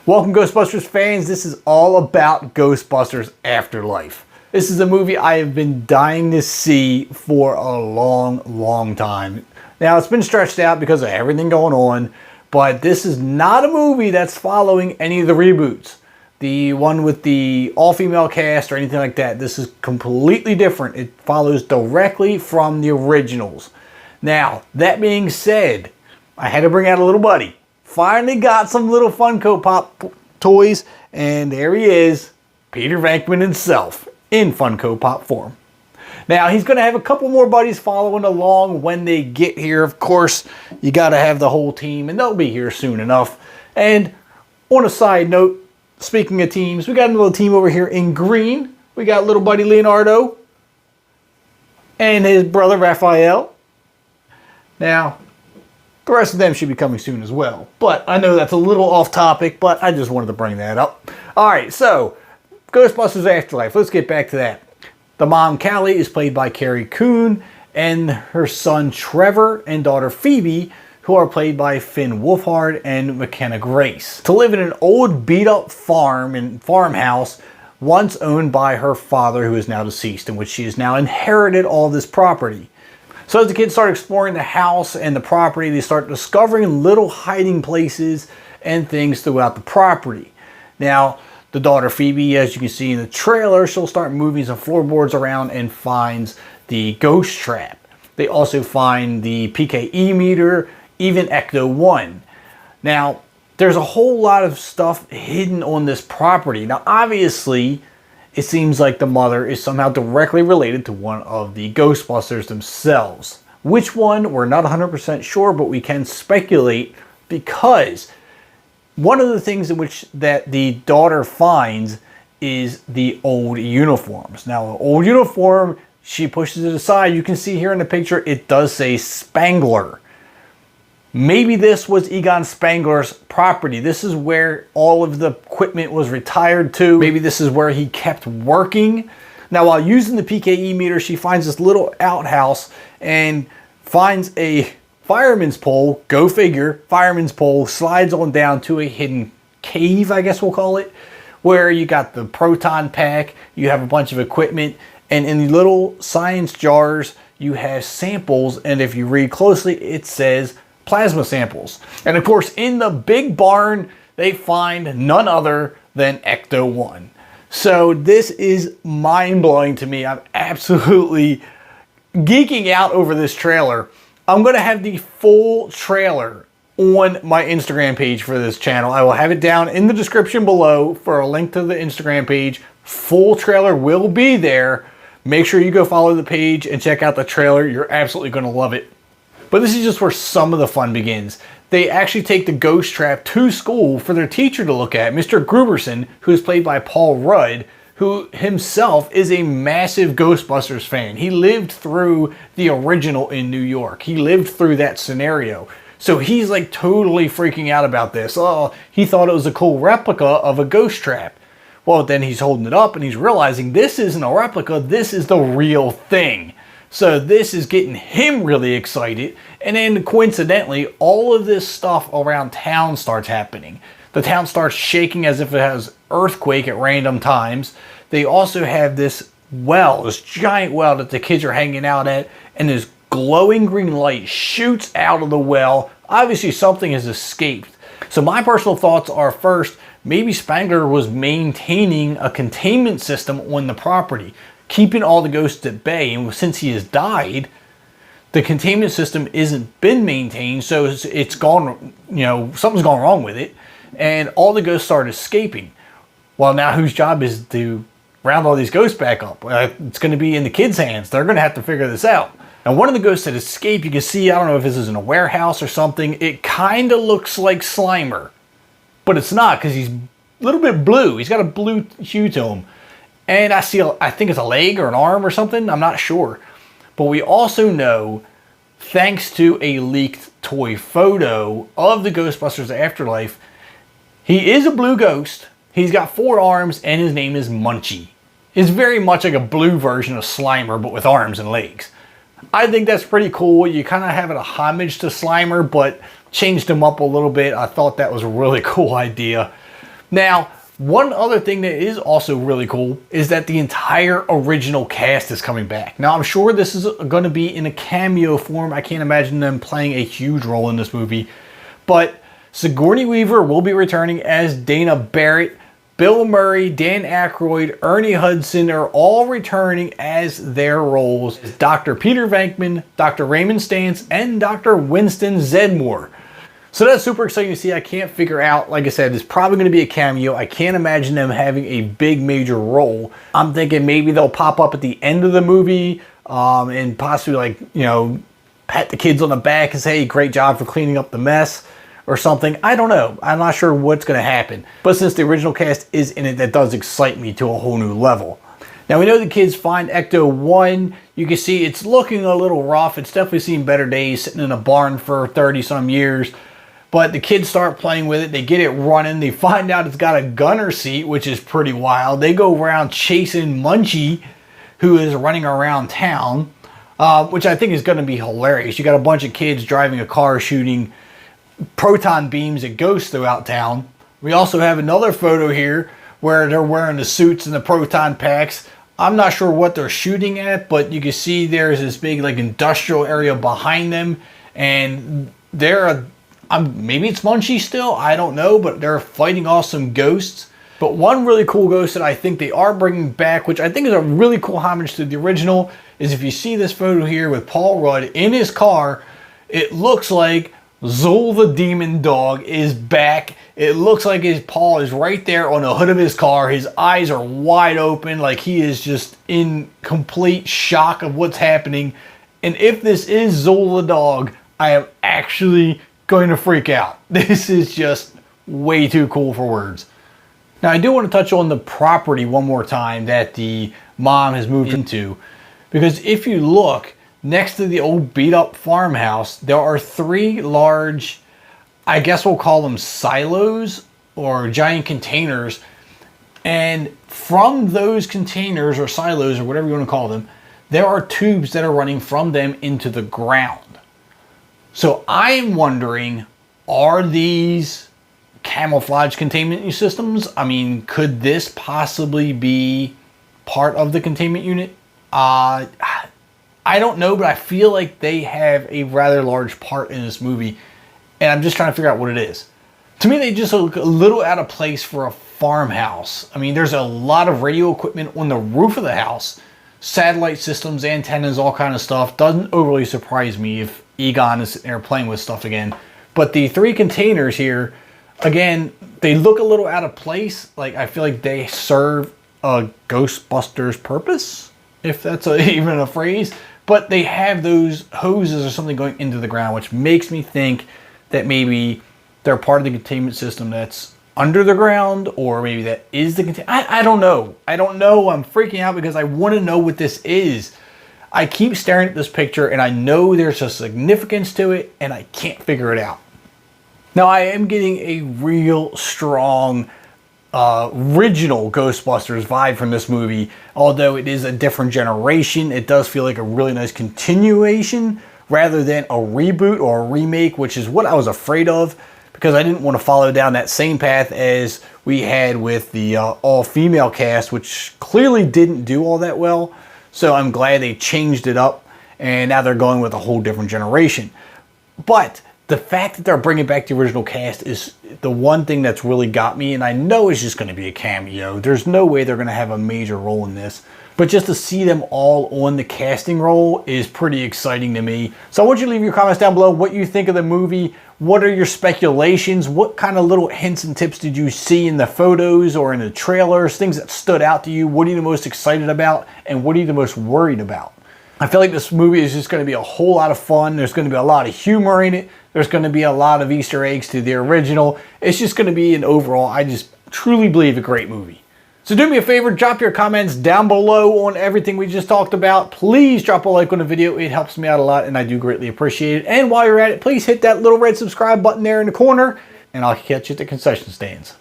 Welcome, Ghostbusters fans. This is all about Ghostbusters Afterlife. This is a movie I have been dying to see for a long time. Now, it's been stretched out because of everything going on, but this is not a movie that's following any of the reboots. The one with the all-female cast or anything like that. This is completely different. It follows directly from the originals. Now, that being said, I had to bring out a little buddy. Finally got some little Funko Pop toys, and there he is, Peter Venkman himself, in Funko Pop form. Now, he's going to have a couple more buddies following along when they get here. Of course, you got to have the whole team, and they'll be here soon enough. And on a side note, speaking of teams, we got a little team over here in green. We got little buddy Leonardo and his brother Raphael. Now, the rest of them should be coming soon as well. But I know that's a little off topic, but I just wanted to bring that up. Alright, so Ghostbusters Afterlife. Let's get back to that. The mom, Callie, is played by Carrie Coon, and her son, Trevor, and daughter, Phoebe, who are played by Finn Wolfhard and McKenna Grace. To live in an old beat-up farm and farmhouse once owned by her father, who is now deceased, in which she has now inherited all this property. So as the kids start exploring the house and the property, they start discovering little hiding places and things throughout the property. Now, the daughter Phoebe, as you can see in the trailer, she'll start moving some floorboards around and finds the ghost trap. They also find the PKE meter, even Ecto-1. Now, there's a whole lot of stuff hidden on this property. Now, obviously, it seems like the mother is somehow directly related to one of the Ghostbusters themselves. Which one, we're not 100% sure, but we can speculate, because one of the things in which that the daughter finds is the old uniforms. Now, the old uniform, she pushes it aside. You can see here in the picture, it does say Spangler. Maybe this was Egon Spangler's property. This is where all of the equipment was retired to. Maybe this is where he kept working. Now, while using the PKE meter, she finds this little outhouse and finds a fireman's pole. Go figure, fireman's pole slides on down to a hidden cave, I guess we'll call it, where you got the proton pack, you have a bunch of equipment, and in the little science jars, you have samples, and if you read closely, it says plasma samples. And of course, in the big barn, they find none other than Ecto-1. So this is mind-blowing to me. I'm absolutely geeking out over this trailer. I'm going to have the full trailer on my Instagram page for this channel. I will have it down in the description below for a link to the Instagram page. Full trailer will be there. Make sure you go follow the page and check out the trailer. You're absolutely going to love it. But this is just where some of the fun begins. They actually take the ghost trap to school for their teacher to look at, Mr. Gruberson, who is played by Paul Rudd, who himself is a massive Ghostbusters fan. He lived through the original in New York. He lived through that scenario. So he's like totally freaking out about this. Oh, he thought it was a cool replica of a ghost trap. Well, then he's holding it up and he's realizing this isn't a replica, this is the real thing. So this is getting him really excited. And then coincidentally, all of this stuff around town starts happening. The town starts shaking as if it has earthquake at random times. They also have this well, this giant well that the kids are hanging out at, and this glowing green light shoots out of the well. Obviously something has escaped. So my personal thoughts are, first, maybe Spangler was maintaining a containment system on the property, keeping all the ghosts at bay, and since he has died, the containment system isn't been maintained, so it's gone, something's gone wrong with it, and all the ghosts start escaping. Well, now whose job is to round all these ghosts back up? It's going to be in the kids' hands. They're going to have to figure this out. Now, one of the ghosts that escaped, you can see, I don't know if this is in a warehouse or something, it kind of looks like Slimer, but it's not, because he's a little bit blue. He's got a blue hue to him. And I think it's a leg or an arm or something. I'm not sure. But we also know, thanks to a leaked toy photo of the Ghostbusters Afterlife, he is a blue ghost. He's got 4 arms and his name is Munchie. It's very much like a blue version of Slimer, but with arms and legs. I think that's pretty cool. You kind of have it a homage to Slimer, but changed him up a little bit. I thought that was a really cool idea. Now, one other thing that is also really cool is that the entire original cast is coming back. Now, I'm sure this is going to be in a cameo form. I can't imagine them playing a huge role in this movie. But Sigourney Weaver will be returning as Dana Barret. Bill Murray, Dan Aykroyd, Ernie Hudson are all returning as their roles as Dr. Peter Venkman, Dr. Raymond Stantz, and Dr. Winston Zedmore. So that's super exciting to see. I can't figure out, like I said, it's probably going to be a cameo. I can't imagine them having a big major role. I'm thinking maybe they'll pop up at the end of the movie and possibly, like, you know, pat the kids on the back and say, hey, great job for cleaning up the mess or something. I don't know. I'm not sure what's going to happen. But since the original cast is in it, that does excite me to a whole new level. Now, we know the kids find Ecto-1. You can see it's looking a little rough. It's definitely seen better days, sitting in a barn for 30-some years. But the kids start playing with it. They get it running. They find out it's got a gunner seat, which is pretty wild. They go around chasing Munchie, who is running around town, which I think is going to be hilarious. You got a bunch of kids driving a car shooting proton beams at ghosts throughout town. We also have another photo here where they're wearing the suits and the proton packs. I'm not sure what they're shooting at, but you can see there's this big like industrial area behind them, and they're maybe it's Munchie still, I don't know, but they're fighting off some ghosts. But one really cool ghost that I think they are bringing back, which I think is a really cool homage to the original, is if you see this photo here with Paul Rudd in his car, it looks like Zool the Demon Dog is back. It looks like his paw is right there on the hood of his car. His eyes are wide open, like he is just in complete shock of what's happening. And if this is Zool the dog, I am actually going to freak out. This is just way too cool for words. Now, I do want to touch on the property one more time that the mom has moved into, because if you look next to the old beat up farmhouse, there are 3 large, I guess we'll call them silos or giant containers. And from those containers or silos or whatever you want to call them, there are tubes that are running from them into the ground. So I'm wondering, are these camouflage containment systems? I mean, could this possibly be part of the containment unit? I don't know, but I feel like they have a rather large part in this movie, and I'm just trying to figure out what it is. To me, they just look a little out of place for a farmhouse. I mean, there's a lot of radio equipment on the roof of the house, satellite systems, antennas, all kind of stuff. Doesn't overly surprise me if Egon is sitting there playing with stuff again. But the 3 containers here, again, they look a little out of place. Like, I feel like they serve a Ghostbusters purpose, if that's even a phrase. But they have those hoses or something going into the ground, which makes me think that maybe they're part of the containment system that's under the ground, or maybe that is the containment. I don't know. I don't know. I'm freaking out because I want to know what this is. I keep staring at this picture and I know there's a significance to it and I can't figure it out. Now, I am getting a real strong original Ghostbusters vibe from this movie. Although it is a different generation, it does feel like a really nice continuation rather than a reboot or a remake, which is what I was afraid of, because I didn't want to follow down that same path as we had with the all-female cast, which clearly didn't do all that well. So I'm glad they changed it up, and now they're going with a whole different generation. But the fact that they're bringing back the original cast is the one thing that's really got me, and I know it's just going to be a cameo. There's no way they're going to have a major role in this. But just to see them all on the casting role is pretty exciting to me. So I want you to leave your comments down below what you think of the movie. What are your speculations? What kind of little hints and tips did you see in the photos or in the trailers? Things that stood out to you? What are you the most excited about? And what are you the most worried about? I feel like this movie is just going to be a whole lot of fun. There's going to be a lot of humor in it. There's going to be a lot of Easter eggs to the original. It's just going to be an overall, I just truly believe, a great movie. So do me a favor, drop your comments down below on everything we just talked about. Please drop a like on the video. It helps me out a lot and I do greatly appreciate it. And while you're at it, please hit that little red subscribe button there in the corner and I'll catch you at the concession stands.